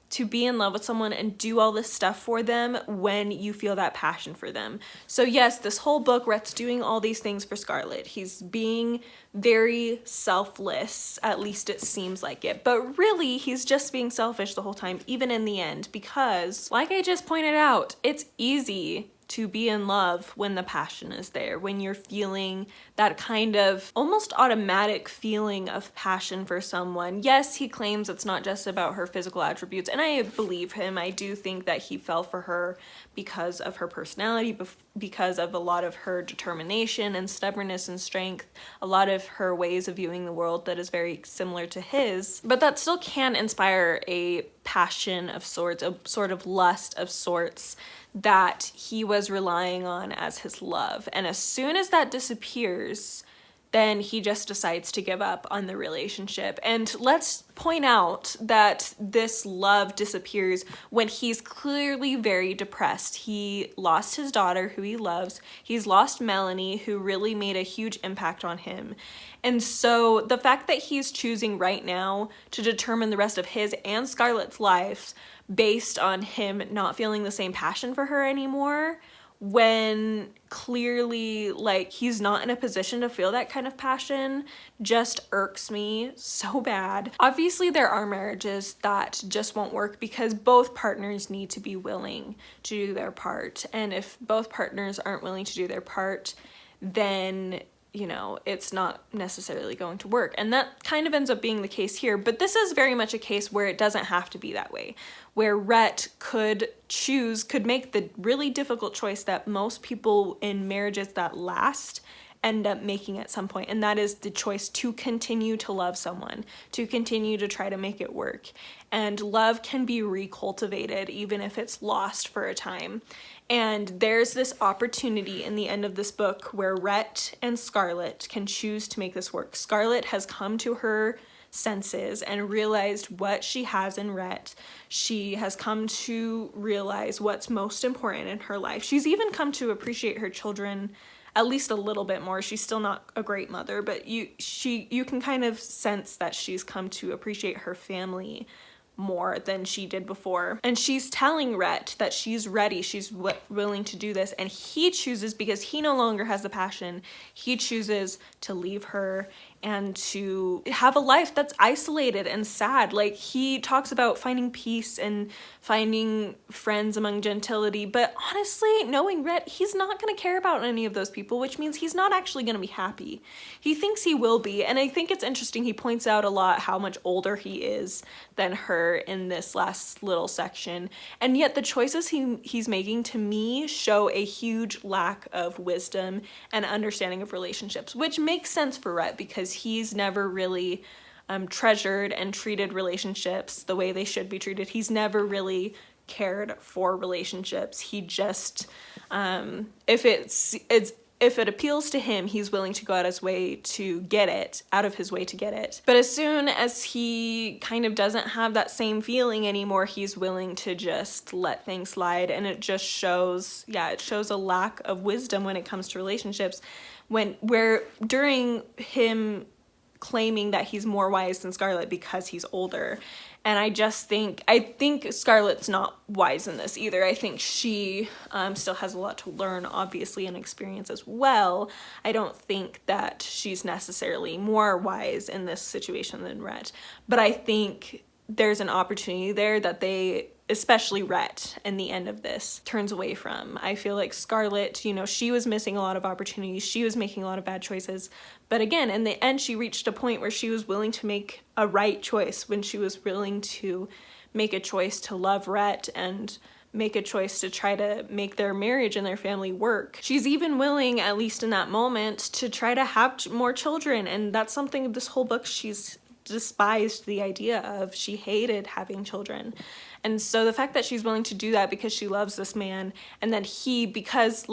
to be in love with someone and do all this stuff for them when you feel that passion for them. So yes, this whole book, Rhett's doing all these things for Scarlett. He's being very selfless, at least it seems like it. But really, he's just being selfish the whole time, even in the end, because like I just pointed out, it's easy to be in love when the passion is there, when you're feeling that kind of almost automatic feeling of passion for someone. Yes, he claims it's not just about her physical attributes, and I believe him. I do think that he fell for her because of her personality, because of a lot of her determination and stubbornness and strength, a lot of her ways of viewing the world that is very similar to his. But that still can inspire a passion of sorts, a sort of lust of sorts that he was relying on as his love. And as soon as that disappears, then he just decides to give up on the relationship. And let's point out that this love disappears when he's clearly very depressed. He lost his daughter, who he loves. He's lost Melanie, who really made a huge impact on him. And so the fact that he's choosing right now to determine the rest of his and Scarlett's lives based on him not feeling the same passion for her anymore, when clearly, like, he's not in a position to feel that kind of passion, just irks me so bad. Obviously, there are marriages that just won't work because both partners need to be willing to do their part. And if both partners aren't willing to do their part, then, you know, it's not necessarily going to work. And that kind of ends up being the case here. But this is very much a case where it doesn't have to be that way, where Rhett could make the really difficult choice that most people in marriages that last end up making at some point, and that is the choice to continue to love someone, to continue to try to make it work. And love can be recultivated even if it's lost for a time. And there's this opportunity in the end of this book where Rhett and Scarlett can choose to make this work. Scarlett has come to her senses and realized what she has in Rhett. She has come to realize what's most important in her life. She's even come to appreciate her children at least a little bit more. She's still not a great mother, but you can kind of sense that she's come to appreciate her family more than she did before. And she's telling Rhett that she's ready, she's willing to do this, and he chooses, because he no longer has the passion, he chooses to leave her and to have a life that's isolated and sad. Like, he talks about finding peace and finding friends among gentility, but honestly, knowing Rhett, he's not going to care about any of those people, which means he's not actually going to be happy. He thinks he will be, and I think it's interesting, he points out a lot how much older he is than her in this last little section, and yet the choices he's making, to me, show a huge lack of wisdom and understanding of relationships, which makes sense for Rhett because he's never really treasured and treated relationships the way they should be treated. He's never really cared for relationships. He just, if it appeals to him, he's willing to go out of his way to get it. But as soon as he kind of doesn't have that same feeling anymore, he's willing to just let things slide. And it just shows, it shows a lack of wisdom when it comes to relationships. Where during him claiming that he's more wise than Scarlett because he's older. And I think Scarlett's not wise in this either. I think she still has a lot to learn, obviously, and experience as well. I don't think that she's necessarily more wise in this situation than Rhett. But I think there's an opportunity there that they, especially Rhett, in the end of this, turns away from. I feel like Scarlett, she was missing a lot of opportunities. She was making a lot of bad choices. But again, in the end, she reached a point where she was willing to make a right choice, when she was willing to make a choice to love Rhett and make a choice to try to make their marriage and their family work. She's even willing, at least in that moment, to try to have more children. And that's something this whole book she's despised the idea of. She hated having children. And so the fact that she's willing to do that because she loves this man, and then because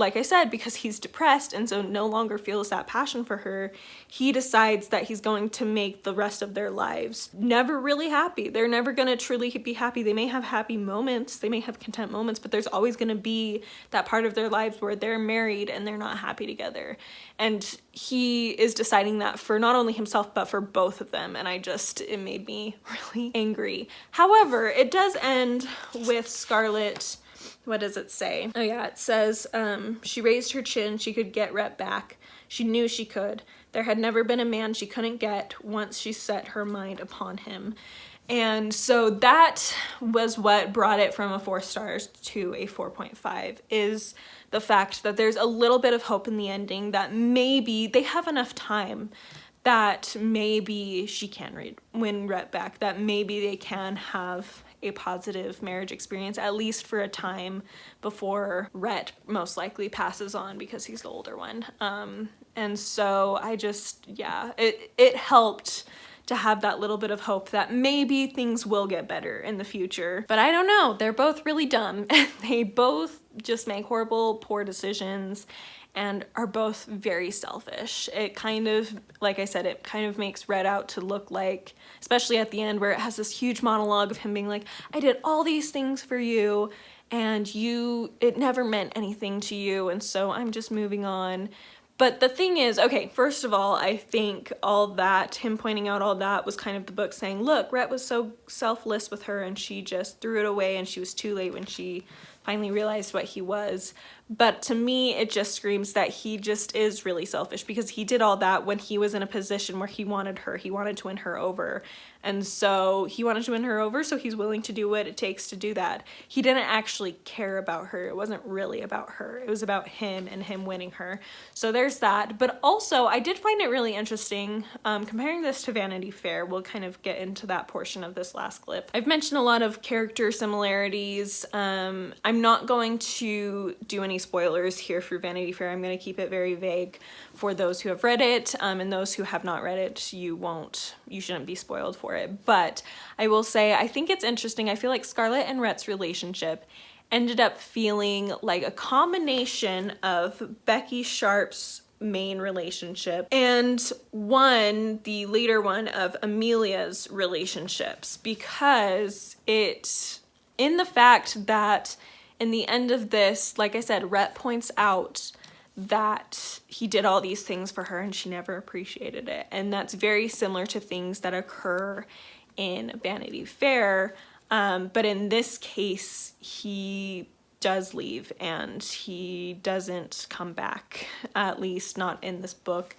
he's depressed and so no longer feels that passion for her, he decides that he's going to make the rest of their lives never really happy. They're never going to truly be happy. They may have happy moments, they may have content moments, but there's always going to be that part of their lives where they're married and they're not happy together. And he is deciding that for not only himself, but for both of them. And it made me really angry. However, it does end with Scarlett. What does it say? Oh yeah, it says, she raised her chin. She could get Rhett back. She knew she could. There had never been a man she couldn't get once she set her mind upon him. And so that was what brought it from a 4 stars to a 4.5, is the fact that there's a little bit of hope in the ending, that maybe they have enough time, that maybe she can win Rhett back, that maybe they can have a positive marriage experience, at least for a time, before Rhett most likely passes on because he's the older one. And so it helped to have that little bit of hope that maybe things will get better in the future. But I don't know, they're both really dumb. They both just make horrible, poor decisions and are both very selfish. It kind of, like I said, it kind of makes Rhett out to look like, especially at the end where it has this huge monologue of him being like, I did all these things for you and it never meant anything to you, and so I'm just moving on. But the thing is, okay, first of all, I think all that, him pointing out all that, was kind of the book saying, look, Rhett was so selfless with her and she just threw it away and she was too late when she finally realized what he was. But to me, it just screams that he just is really selfish, because he did all that when he was in a position where he wanted her. He wanted to win her over. And so he wanted to win her over, so he's willing to do what it takes to do that. He didn't actually care about her. It wasn't really about her. It was about him and him winning her. So there's that. But also, I did find it really interesting, comparing this to Vanity Fair. We'll kind of get into that portion of this last clip. I've mentioned a lot of character similarities. I'm not going to do any spoilers here for Vanity Fair. I'm going to keep it very vague for those who have read it, and those who have not read it, you shouldn't be spoiled for it. But I will say, I think it's interesting. I feel like Scarlett and Rhett's relationship ended up feeling like a combination of Becky Sharp's main relationship and the later one of Amelia's relationships, because in the fact that in the end of this, like I said, Rhett points out that he did all these things for her and she never appreciated it. And that's very similar to things that occur in Vanity Fair. But in this case, he does leave and he doesn't come back, at least not in this book,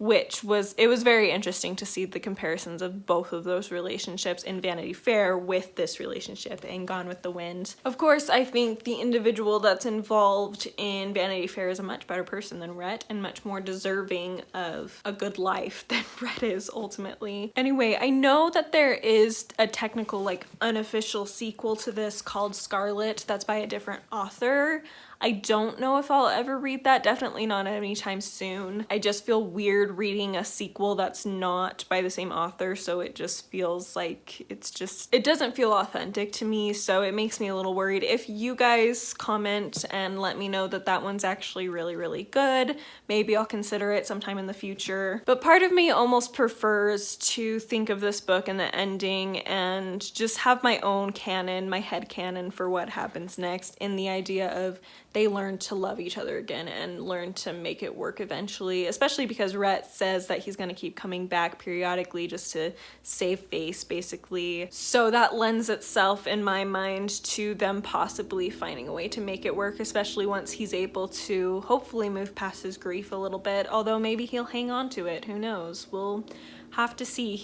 which was, it was very interesting to see the comparisons of both of those relationships in Vanity Fair with this relationship in Gone with the Wind. Of course, I think the individual that's involved in Vanity Fair is a much better person than Rhett and much more deserving of a good life than Rhett is ultimately. Anyway, I know that there is a technical, like, unofficial sequel to this called Scarlet that's by a different author. I don't know if I'll ever read that, definitely not anytime soon. I just feel weird reading a sequel that's not by the same author, so it just feels like it doesn't feel authentic to me, so it makes me a little worried. If you guys comment and let me know that that one's actually really, really good, maybe I'll consider it sometime in the future. But part of me almost prefers to think of this book and the ending and just have my own canon, my head canon for what happens next, in the idea of they learn to love each other again and learn to make it work eventually, especially because Rhett says that he's going to keep coming back periodically just to save face, basically. So that lends itself, in my mind, to them possibly finding a way to make it work, especially once he's able to hopefully move past his grief a little bit, although maybe he'll hang on to it, who knows? We'll have to see.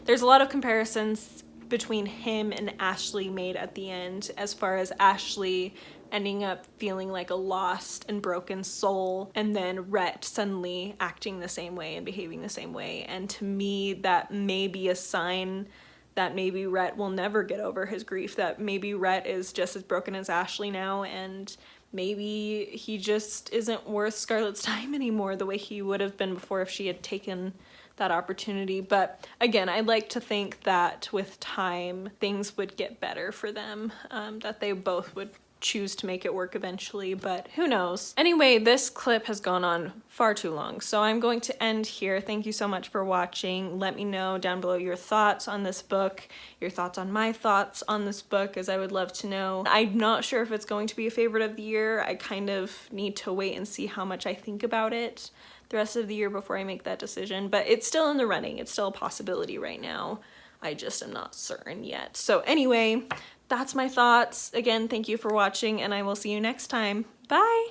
There's a lot of comparisons between him and Ashley made at the end, as far as Ashley ending up feeling like a lost and broken soul, and then Rhett suddenly acting the same way and behaving the same way. And to me, that may be a sign that maybe Rhett will never get over his grief, that maybe Rhett is just as broken as Ashley now, and maybe he just isn't worth Scarlett's time anymore the way he would have been before if she had taken that opportunity. But again, I'd like to think that with time things would get better for them, that they both would choose to make it work eventually, but who knows. Anyway, this clip has gone on far too long, so I'm going to end here. Thank you so much for watching. Let me know down below your thoughts on this book, your thoughts on my thoughts on this book, as I would love to know. I'm not sure if it's going to be a favorite of the year. I kind of need to wait and see how much I think about it the rest of the year before I make that decision, but it's still in the running. It's still a possibility right now. I just am not certain yet. So anyway, that's my thoughts. Again, thank you for watching, and I will see you next time. Bye!